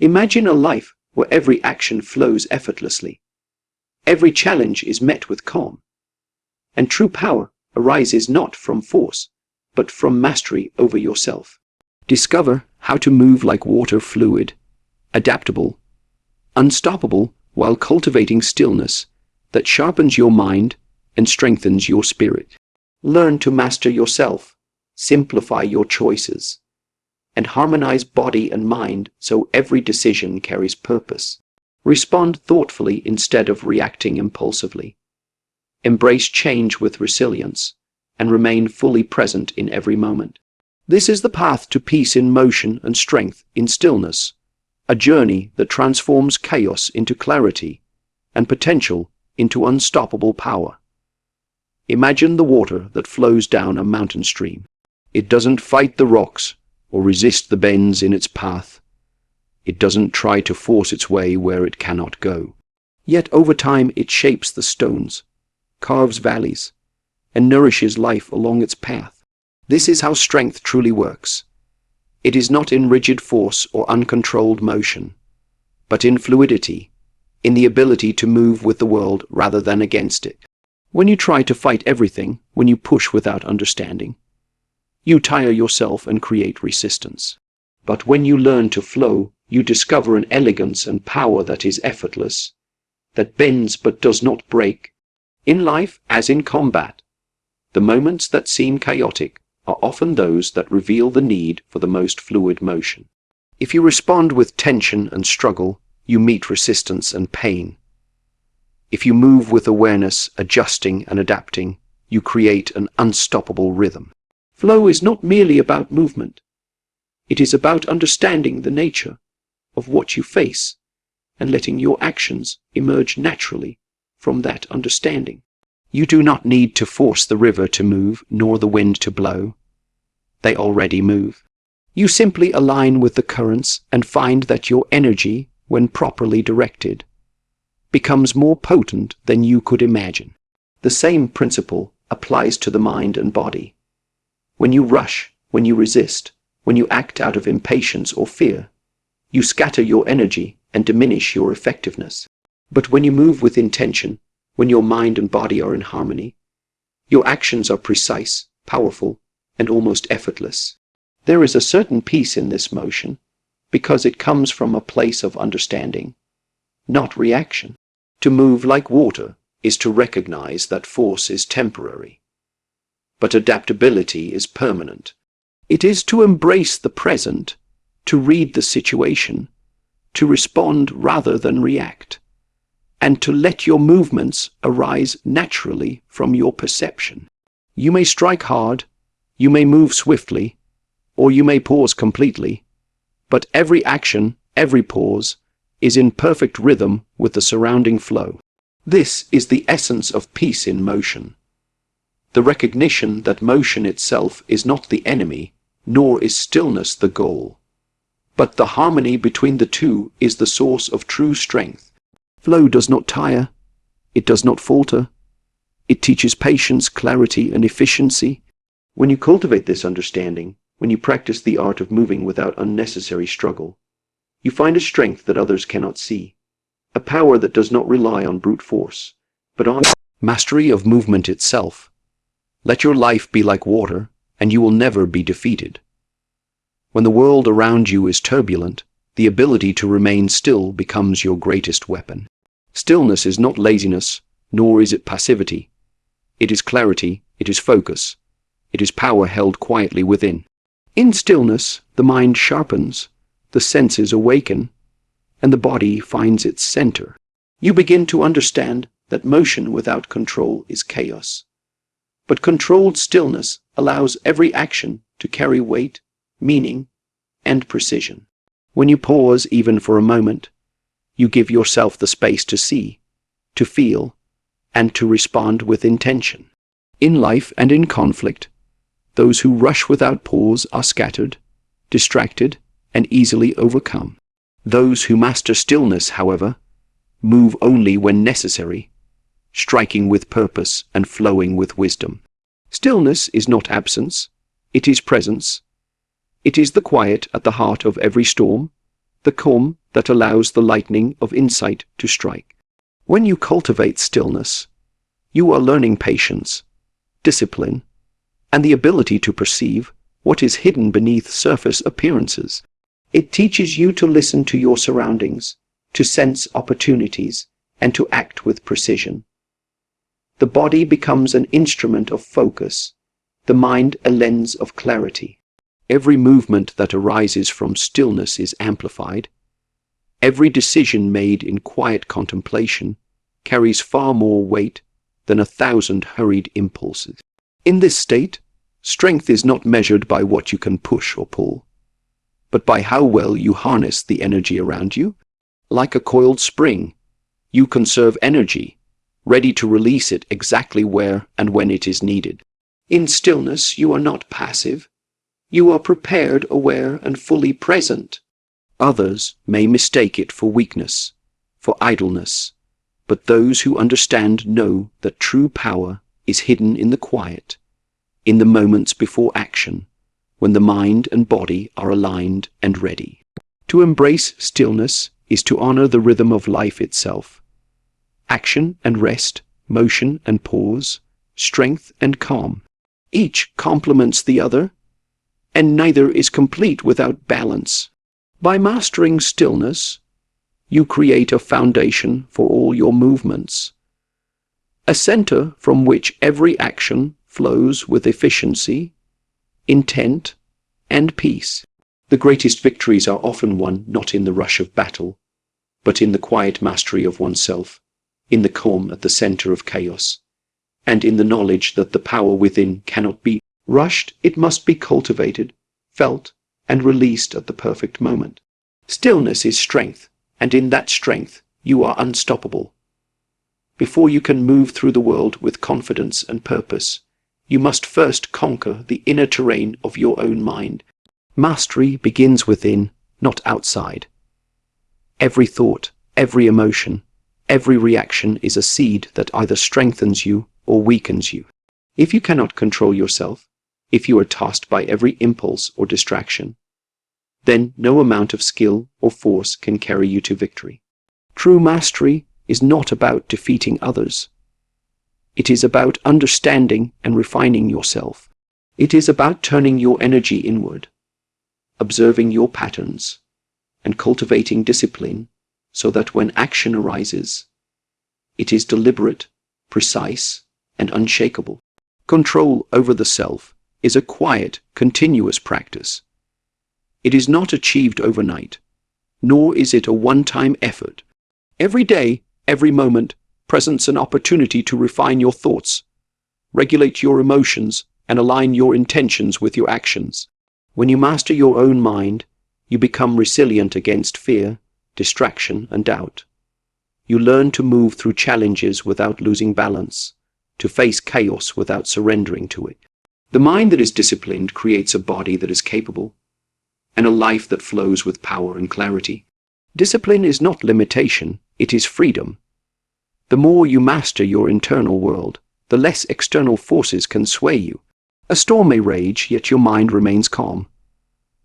Imagine a life where every action flows effortlessly. Every challenge is met with calm. And true power arises not from force, but from mastery over yourself. Discover how to move like water, fluid, adaptable, unstoppable, while cultivating stillness that sharpens your mind and strengthens your spirit. Learn to master yourself, simplify your choices, and harmonize body and mind so every decision carries purpose. Respond thoughtfully instead of reacting impulsively. Embrace change with resilience and remain fully present in every moment. This is the path to peace in motion and strength in stillness, a journey that transforms chaos into clarity and potential into unstoppable power. Imagine the water that flows down a mountain stream. It doesn't fight the rocks or resist the bends in its path. It doesn't try to force its way where it cannot go. Yet over time it shapes the stones, carves valleys, and nourishes life along its path. This is how strength truly works. It is not in rigid force or uncontrolled motion, but in fluidity, in the ability to move with the world rather than against it. When you try to fight everything, when you push without understanding, you tire yourself and create resistance. But when you learn to flow, you discover an elegance and power that is effortless, that bends but does not break. In life, as in combat, the moments that seem chaotic are often those that reveal the need for the most fluid motion. If you respond with tension and struggle, you meet resistance and pain. If you move with awareness, adjusting and adapting, you create an unstoppable rhythm. Flow is not merely about movement. It is about understanding the nature of what you face and letting your actions emerge naturally from that understanding. You do not need to force the river to move, nor the wind to blow. They already move. You simply align with the currents and find that your energy, when properly directed, becomes more potent than you could imagine. The same principle applies to the mind and body. When you rush, when you resist, when you act out of impatience or fear, you scatter your energy and diminish your effectiveness. But when you move with intention, when your mind and body are in harmony, your actions are precise, powerful, and almost effortless. There is a certain peace in this motion, because it comes from a place of understanding, not reaction. To move like water is to recognize that force is temporary, but adaptability is permanent. It is to embrace the present, to read the situation, to respond rather than react, and to let your movements arise naturally from your perception. You may strike hard, you may move swiftly, or you may pause completely, but every action, every pause, is in perfect rhythm with the surrounding flow. This is the essence of peace in motion. The recognition that motion itself is not the enemy, nor is stillness the goal. But the harmony between the two is the source of true strength. Flow does not tire, it does not falter. It teaches patience, clarity, and efficiency. When you cultivate this understanding, when you practice the art of moving without unnecessary struggle, you find a strength that others cannot see, a power that does not rely on brute force, but on mastery of movement itself. Let your life be like water, and you will never be defeated. When the world around you is turbulent, the ability to remain still becomes your greatest weapon. Stillness is not laziness, nor is it passivity. It is clarity, it is focus, it is power held quietly within. In stillness, the mind sharpens, the senses awaken, and the body finds its center. You begin to understand that motion without control is chaos. But controlled stillness allows every action to carry weight, meaning, and precision. When you pause even for a moment, you give yourself the space to see, to feel, and to respond with intention. In life and in conflict, those who rush without pause are scattered, distracted, and easily overcome. Those who master stillness, however, move only when necessary, striking with purpose and flowing with wisdom. Stillness is not absence, it is presence. It is the quiet at the heart of every storm, the calm that allows the lightning of insight to strike. When you cultivate stillness, you are learning patience, discipline, and the ability to perceive what is hidden beneath surface appearances. It teaches you to listen to your surroundings, to sense opportunities, and to act with precision. The body becomes an instrument of focus, the mind a lens of clarity. Every movement that arises from stillness is amplified. Every decision made in quiet contemplation carries far more weight than 1,000 hurried impulses. In this state, strength is not measured by what you can push or pull, but by how well you harness the energy around you. Like a coiled spring, you conserve energy, ready to release it exactly where and when it is needed. In stillness, you are not passive. You are prepared, aware, and fully present. Others may mistake it for weakness, for idleness, but those who understand know that true power is hidden in the quiet, in the moments before action, when the mind and body are aligned and ready. To embrace stillness is to honor the rhythm of life itself. Action and rest, motion and pause, strength and calm. Each complements the other, and neither is complete without balance. By mastering stillness, you create a foundation for all your movements, a center from which every action flows with efficiency, intent, and peace. The greatest victories are often won not in the rush of battle, but in the quiet mastery of oneself, in the calm at the center of chaos, and in the knowledge that the power within cannot be rushed. It must be cultivated, felt, and released at the perfect moment. Stillness is strength, and in that strength you are unstoppable. Before you can move through the world with confidence and purpose, you must first conquer the inner terrain of your own mind. Mastery begins within, not outside. Every thought, every emotion, every reaction is a seed that either strengthens you or weakens you. If you cannot control yourself, if you are tossed by every impulse or distraction, then no amount of skill or force can carry you to victory. True mastery is not about defeating others. It is about understanding and refining yourself. It is about turning your energy inward, observing your patterns, and cultivating discipline so that when action arises, it is deliberate, precise, and unshakable. Control over the self is a quiet, continuous practice. It is not achieved overnight, nor is it a one-time effort. Every day, every moment, presents an opportunity to refine your thoughts, regulate your emotions, and align your intentions with your actions. When you master your own mind, you become resilient against fear, distraction, and doubt. You learn to move through challenges without losing balance, to face chaos without surrendering to it. The mind that is disciplined creates a body that is capable, and a life that flows with power and clarity. Discipline is not limitation, it is freedom. The more you master your internal world, the less external forces can sway you. A storm may rage, yet your mind remains calm.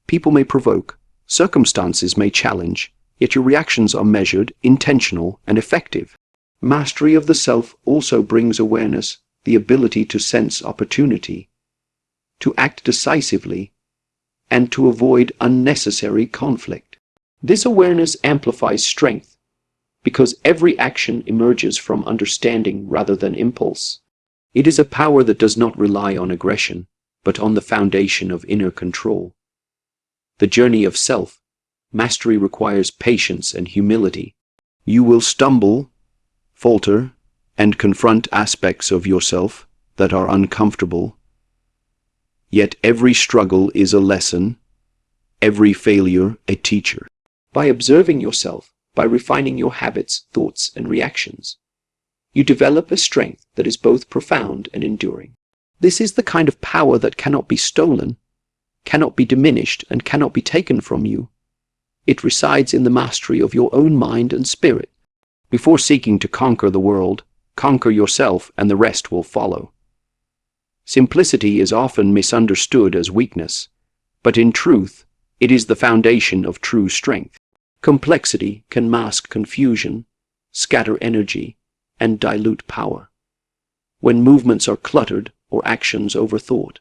People may provoke, circumstances may challenge, yet your reactions are measured, intentional, and effective. Mastery of the self also brings awareness, the ability to sense opportunity, to act decisively, and to avoid unnecessary conflict. This awareness amplifies strength, because every action emerges from understanding rather than impulse. It is a power that does not rely on aggression, but on the foundation of inner control. The journey of self-mastery requires patience and humility. You will stumble, falter, and confront aspects of yourself that are uncomfortable. Yet every struggle is a lesson, every failure a teacher. By observing yourself, by refining your habits, thoughts, and reactions, you develop a strength that is both profound and enduring. This is the kind of power that cannot be stolen, cannot be diminished, and cannot be taken from you. It resides in the mastery of your own mind and spirit. Before seeking to conquer the world, conquer yourself and the rest will follow. Simplicity is often misunderstood as weakness, but in truth, it is the foundation of true strength. Complexity can mask confusion, scatter energy, and dilute power. When movements are cluttered or actions overthought,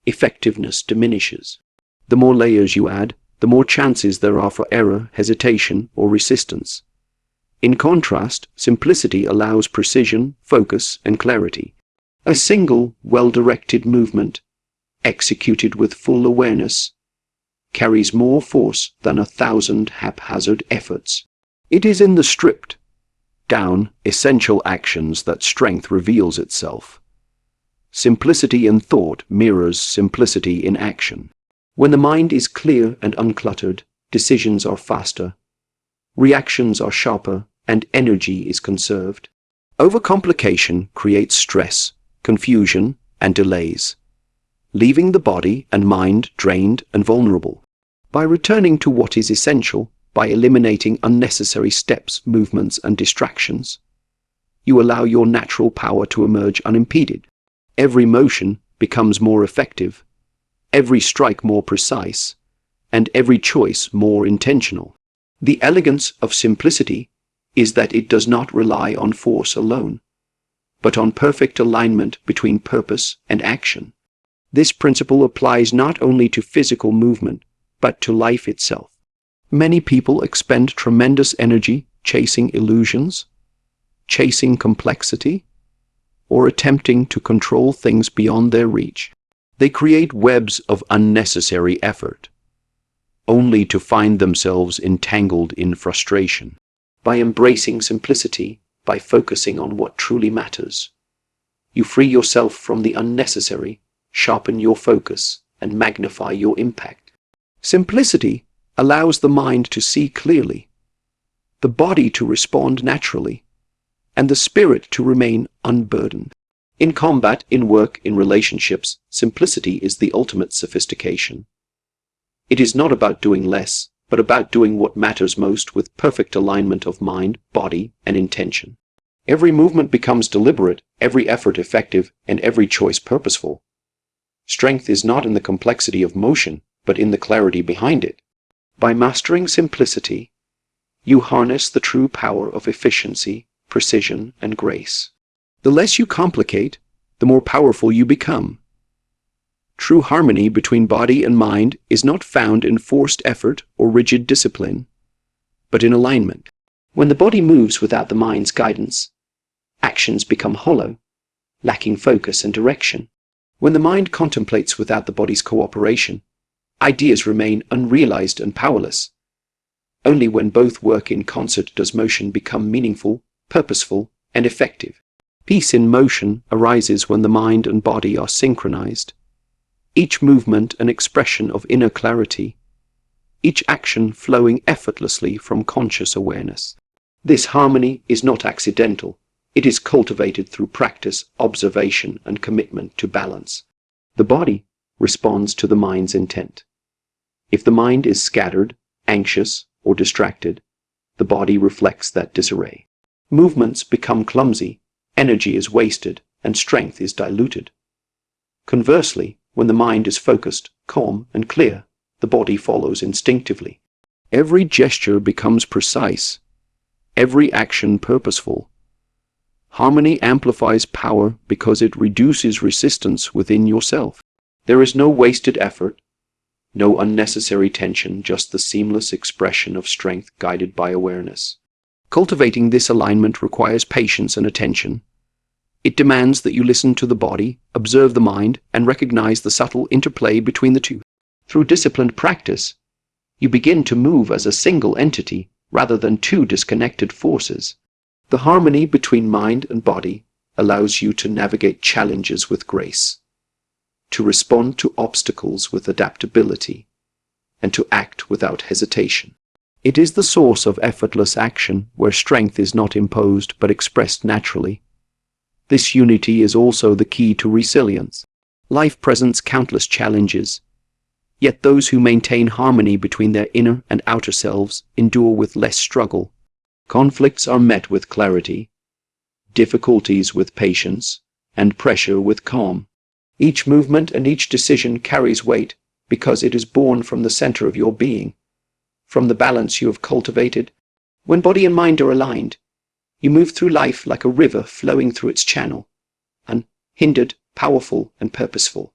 effectiveness diminishes. The more layers you add, the more chances there are for error, hesitation, or resistance. In contrast, simplicity allows precision, focus, and clarity. A single, well-directed movement, executed with full awareness, carries more force than 1,000 haphazard efforts. It is in the stripped down, essential actions that strength reveals itself. Simplicity in thought mirrors simplicity in action. When the mind is clear and uncluttered, decisions are faster, reactions are sharper, and energy is conserved. Overcomplication creates stress, confusion, and delays, leaving the body and mind drained and vulnerable. By returning to what is essential, by eliminating unnecessary steps, movements, and distractions, you allow your natural power to emerge unimpeded. Every motion becomes more effective, every strike more precise, and every choice more intentional. The elegance of simplicity is that it does not rely on force alone, but on perfect alignment between purpose and action. This principle applies not only to physical movement, but to life itself. Many people expend tremendous energy chasing illusions, chasing complexity, or attempting to control things beyond their reach. They create webs of unnecessary effort, only to find themselves entangled in frustration. By embracing simplicity, by focusing on what truly matters, you free yourself from the unnecessary, sharpen your focus, and magnify your impact. Simplicity allows the mind to see clearly, the body to respond naturally, and the spirit to remain unburdened. In combat, in work, in relationships, simplicity is the ultimate sophistication. It is not about doing less, but about doing what matters most with perfect alignment of mind, body, and intention. Every movement becomes deliberate, every effort effective, and every choice purposeful. Strength is not in the complexity of motion, but in the clarity behind it. By mastering simplicity, you harness the true power of efficiency, precision, and grace. The less you complicate, the more powerful you become. True harmony between body and mind is not found in forced effort or rigid discipline, but in alignment. When the body moves without the mind's guidance, actions become hollow, lacking focus and direction. When the mind contemplates without the body's cooperation, ideas remain unrealized and powerless. Only when both work in concert does motion become meaningful, purposeful, and effective. Peace in motion arises when the mind and body are synchronized, each movement an expression of inner clarity, each action flowing effortlessly from conscious awareness. This harmony is not accidental. It is cultivated through practice, observation, and commitment to balance. The body responds to the mind's intent. If the mind is scattered, anxious, or distracted, the body reflects that disarray. Movements become clumsy, energy is wasted, and strength is diluted. Conversely, when the mind is focused, calm, and clear, the body follows instinctively. Every gesture becomes precise, every action purposeful. Harmony amplifies power because it reduces resistance within yourself. There is no wasted effort, no unnecessary tension, just the seamless expression of strength guided by awareness. Cultivating this alignment requires patience and attention. It demands that you listen to the body, observe the mind, and recognize the subtle interplay between the two. Through disciplined practice, you begin to move as a single entity rather than two disconnected forces. The harmony between mind and body allows you to navigate challenges with grace, to respond to obstacles with adaptability, and to act without hesitation. It is the source of effortless action where strength is not imposed but expressed naturally. This unity is also the key to resilience. Life presents countless challenges, yet those who maintain harmony between their inner and outer selves endure with less struggle. Conflicts are met with clarity, difficulties with patience, and pressure with calm. Each movement and each decision carries weight because it is born from the center of your being, From the balance you have cultivated, when body and mind are aligned, you move through life like a river flowing through its channel, unhindered, powerful, and purposeful.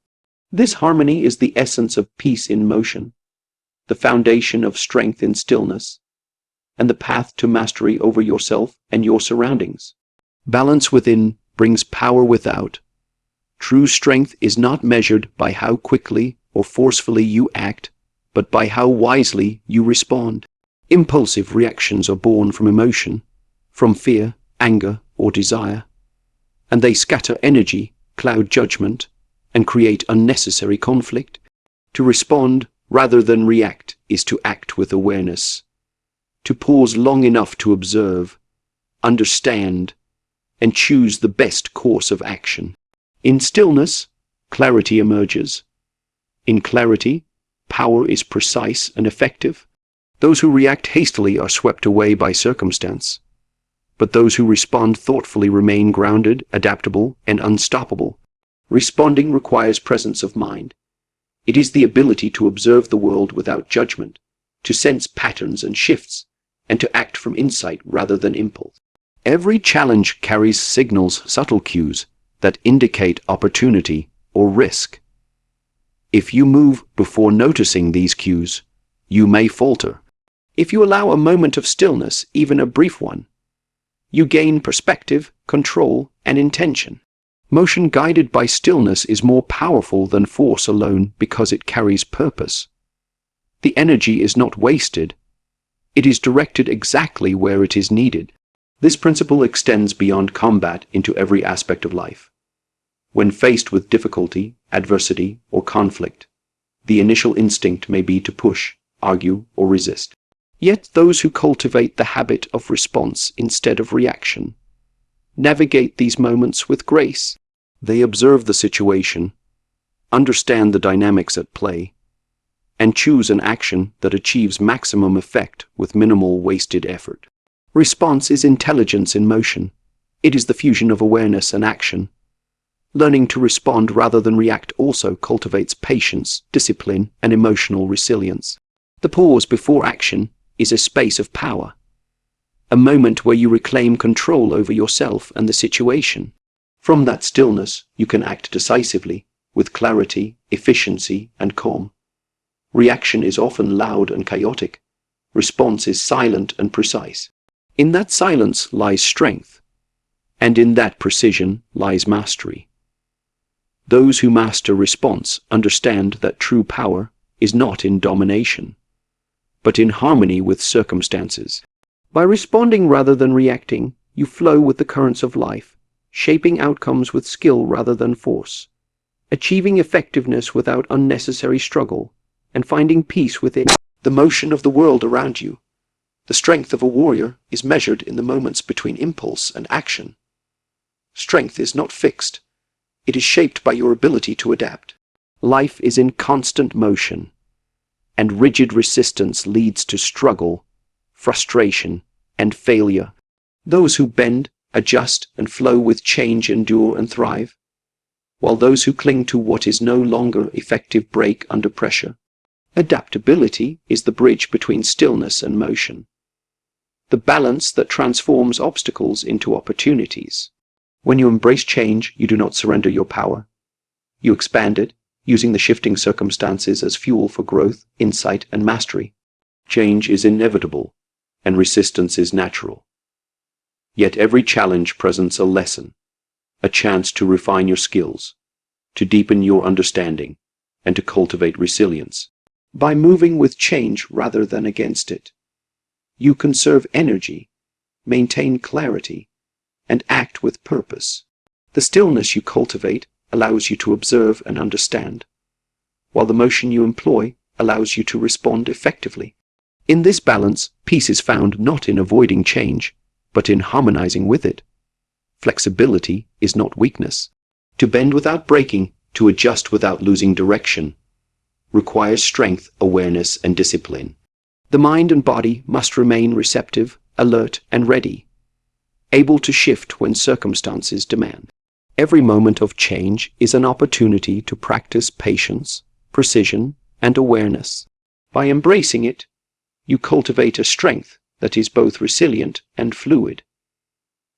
This harmony is the essence of peace in motion, the foundation of strength in stillness, and the path to mastery over yourself and your surroundings. Balance within brings power without. True strength is not measured by how quickly or forcefully you act, but by how wisely you respond. Impulsive reactions are born from emotion, from fear, anger, or desire, and they scatter energy, cloud judgment, and create unnecessary conflict. To respond rather than react is to act with awareness, to pause long enough to observe, understand, and choose the best course of action. In stillness, clarity emerges. In clarity, power is precise and effective. Those who react hastily are swept away by circumstance, but those who respond thoughtfully remain grounded, adaptable, and unstoppable. Responding requires presence of mind. It is the ability to observe the world without judgment, to sense patterns and shifts, and to act from insight rather than impulse. Every challenge carries signals, subtle cues, that indicate opportunity or risk. If you move before noticing these cues, you may falter. If you allow a moment of stillness, even a brief one, you gain perspective, control, and intention. Motion guided by stillness is more powerful than force alone because it carries purpose. The energy is not wasted. It is directed exactly where it is needed. This principle extends beyond combat into every aspect of life. When faced with difficulty, adversity, or conflict, the initial instinct may be to push, argue, or resist. Yet those who cultivate the habit of response instead of reaction navigate these moments with grace. They observe the situation, understand the dynamics at play, and choose an action that achieves maximum effect with minimal wasted effort. Response is intelligence in motion. It is the fusion of awareness and action. Learning to respond rather than react also cultivates patience, discipline, and emotional resilience. The pause before action is a space of power, a moment where you reclaim control over yourself and the situation. From that stillness, you can act decisively, with clarity, efficiency, and calm. Reaction is often loud and chaotic. Response is silent and precise. In that silence lies strength, and in that precision lies mastery. Those who master response understand that true power is not in domination, but in harmony with circumstances. By responding rather than reacting, you flow with the currents of life, shaping outcomes with skill rather than force, achieving effectiveness without unnecessary struggle, and finding peace within the motion of the world around you. The strength of a warrior is measured in the moments between impulse and action. Strength is not fixed. It is shaped by your ability to adapt. Life is in constant motion, and rigid resistance leads to struggle, frustration, and failure. Those who bend, adjust, and flow with change endure and thrive, while those who cling to what is no longer effective break under pressure. Adaptability is the bridge between stillness and motion, the balance that transforms obstacles into opportunities. When you embrace change, you do not surrender your power. You expand it, using the shifting circumstances as fuel for growth, insight, and mastery. Change is inevitable, and resistance is natural. Yet every challenge presents a lesson, a chance to refine your skills, to deepen your understanding, and to cultivate resilience. By moving with change rather than against it, you conserve energy, maintain clarity, and act with purpose. The stillness you cultivate allows you to observe and understand, while the motion you employ allows you to respond effectively. In this balance, peace is found not in avoiding change, but in harmonizing with it. Flexibility is not weakness. To bend without breaking, to adjust without losing direction, requires strength, awareness, and discipline. The mind and body must remain receptive, alert, and ready, able to shift when circumstances demand. Every moment of change is an opportunity to practice patience, precision, and awareness. By embracing it, you cultivate a strength that is both resilient and fluid,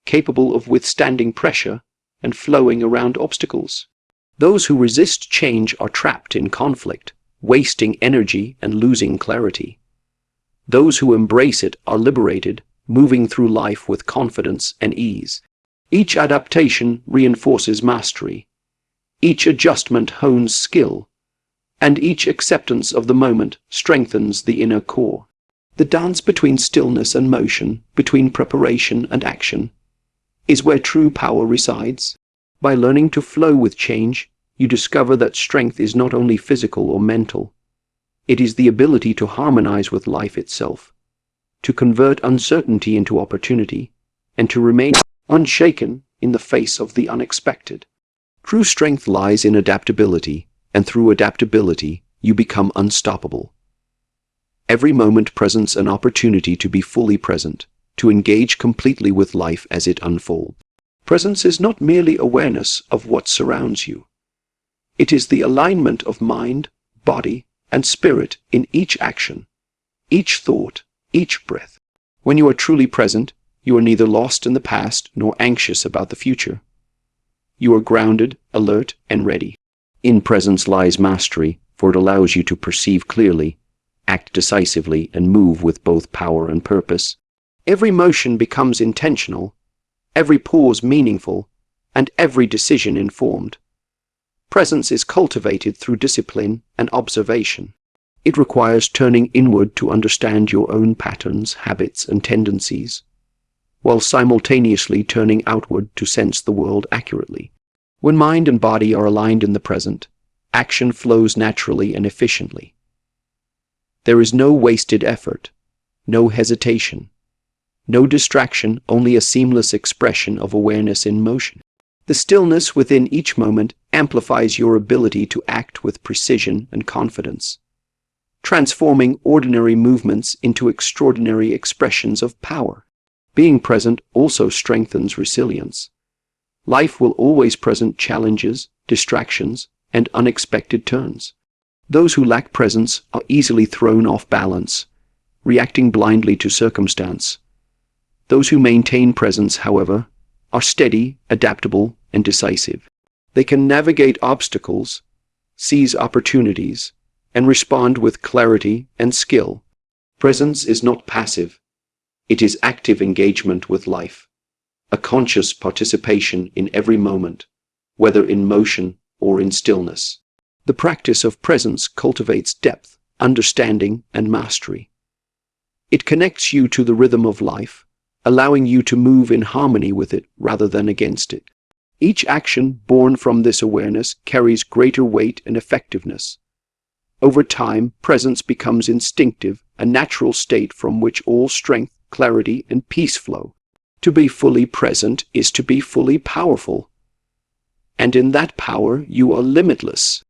capable of withstanding pressure and flowing around obstacles. Those who resist change are trapped in conflict, wasting energy and losing clarity. Those who embrace it are liberated, moving through life with confidence and ease. Each adaptation reinforces mastery. Each adjustment hones skill, and each acceptance of the moment strengthens the inner core. The dance between stillness and motion, between preparation and action, is where true power resides. By learning to flow with change, you discover that strength is not only physical or mental. It is the ability to harmonize with life itself, to convert uncertainty into opportunity, and to remain unshaken in the face of the unexpected. True strength lies in adaptability, and through adaptability, you become unstoppable. Every moment presents an opportunity to be fully present, to engage completely with life as it unfolds. Presence is not merely awareness of what surrounds you. It is the alignment of mind, body, and spirit in each action, each thought, each breath. When you are truly present, you are neither lost in the past nor anxious about the future. You are grounded, alert, and ready. In presence lies mastery, for it allows you to perceive clearly, act decisively, and move with both power and purpose. Every motion becomes intentional, every pause meaningful, and every decision informed. Presence is cultivated through discipline and observation. It requires turning inward to understand your own patterns, habits, and tendencies, while simultaneously turning outward to sense the world accurately. When mind and body are aligned in the present, action flows naturally and efficiently. There is no wasted effort, no hesitation, no distraction, only a seamless expression of awareness in motion. The stillness within each moment amplifies your ability to act with precision and confidence, transforming ordinary movements into extraordinary expressions of power. Being present also strengthens resilience. Life will always present challenges, distractions, and unexpected turns. Those who lack presence are easily thrown off balance, reacting blindly to circumstance. Those who maintain presence, however, are steady, adaptable, and decisive. They can navigate obstacles, seize opportunities, and respond with clarity and skill. Presence is not passive. It is active engagement with life, a conscious participation in every moment, whether in motion or in stillness. The practice of presence cultivates depth, understanding, and mastery. It connects you to the rhythm of life, allowing you to move in harmony with it rather than against it. Each action born from this awareness carries greater weight and effectiveness. Over time, presence becomes instinctive, a natural state from which all strength, clarity, and peace flow. To be fully present is to be fully powerful. And in that power, you are limitless.